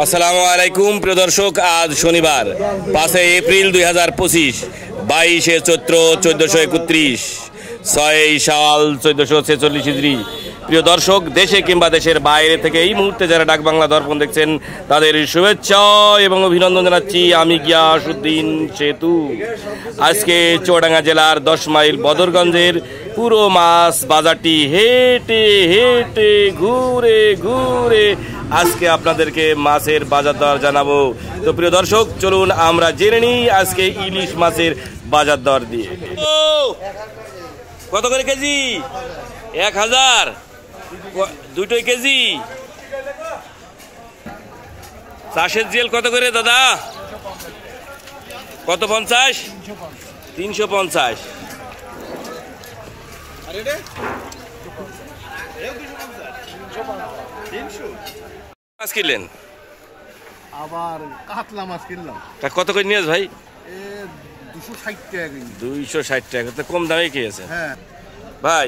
আসসালামু আলাইকুম প্রিয় দর্শক, আজ শনিবার 5 এপ্রিল 2025, 22 চৈত্র 1431, 6 শাওয়াল 1446 হিজরি। প্রিয় দর্শক, দেশে কিংবা দেশের বাইরে থেকে এই মুহূর্তে যারা ডাক বাংলা দর্পণ দেখছেন তাদের শুভেচ্ছা এবং অভিনন্দন জানাচ্ছি আমি গিয়াসউদ্দিন সেতু। আজকে চুয়াডাঙ্গা জেলার 10 মাইল বদরগঞ্জের পুরো মাছ বাজারটি হেঁটে হেঁটে ঘুরে ঘুরে আজকে আপনাদেরকে মাছের বাজার দর জানাবো। তো প্রিয় দর্শক, চলুন আমরা জেনে নিই আজকে ইলিশ মাছের বাজার দর দিয়ে। কত করে কেজি? 1000 দুটোই কেজি। চাষের জিয়াল কত করে দাদা? কত? 50? 350। মাছ কিনলেন? আবার কাতলা মাছ কিনলাম। কত করে নিয়েছ ভাই? 260 টাকা। 260 টাকা, তো কম দামে খেয়েছে। হ্যাঁ ভাই,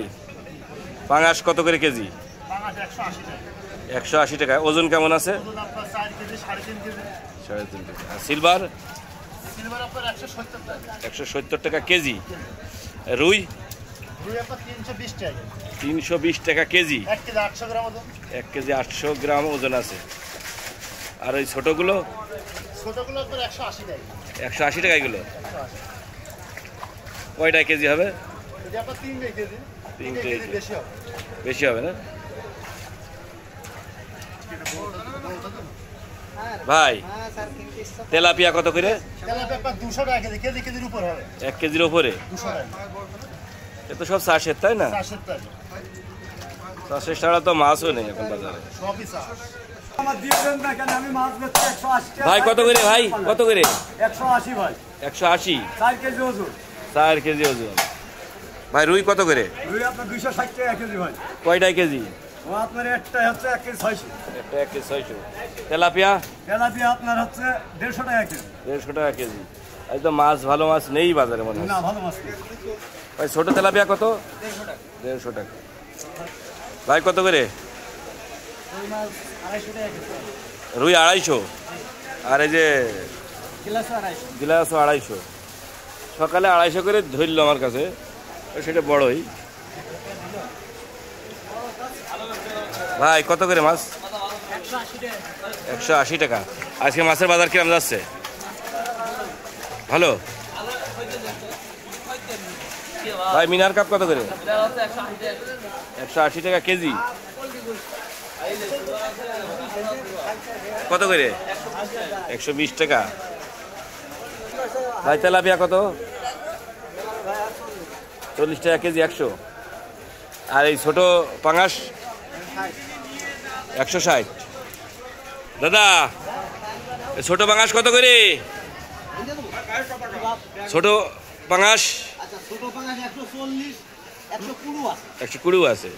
পাঙাশ কত করে কেজি? 180 টাকা। ওজন কেমন আছে? 3.5 কেজি। আর সিলভার? 170 টাকা কেজি। রুই? 320 টাকা কেজি। 1 কেজি 800 গ্রাম ওজন আছে। আর ওই ছোটগুলো? 180 টাকা। এগুলো কয়টা কেজি হবে? 3 কেজি। বেশি হবে না ভাই? তেলাপিয়া কত করে? 1 কেজির উপরে। এ তো সব চাষের, তাই না? চাষের ছাড়া তো মাছও নেই এখন বাজারে। ভাই কত করে? ভাই কত করে? 180 ভাই। 180। 4 কেজি ওজন। 4 কেজি ওজন। ভাই রুই কত করে? রুই আপনার 260 টাকা কেজি ভাই। কয়টা কেজি? ও আপনার একটা হচ্ছে 1 কেজি 600। একটা 1 কেজি 600। তেলাপিয়া? তেলাপিয়া আপনার হচ্ছে 150 টাকা কেজি। 150 টাকা কেজি। আজ তো মাছ, ভালো মাছ নেই বাজারে মনে হয়। না, ভালো মাছ নেই ভাই। ছোট তেলাপিয়া কত? 150 টাকা। ভাই কত করে? রুই 250। আর এই যে গিলাস 250। সকালে 250 করে ধরল আমার কাছে, সেটা বড়ই। ভাই কত করে মাছ? 180 টাকা। আজকে মাছের বাজার কিরম যাচ্ছে? ভালো। ভাই মিনার কাপ কত করে? 180 টাকা কেজি। কত করে? 120 টাকা। ভাই তেলাপিয়া কত? 40 টাকা কেজি। 100। আর এই ছোট পাঙাশ? 160। দাদা, ছোট পাঙাশ কত করে? ছোট পাঙাশ 120 আছে।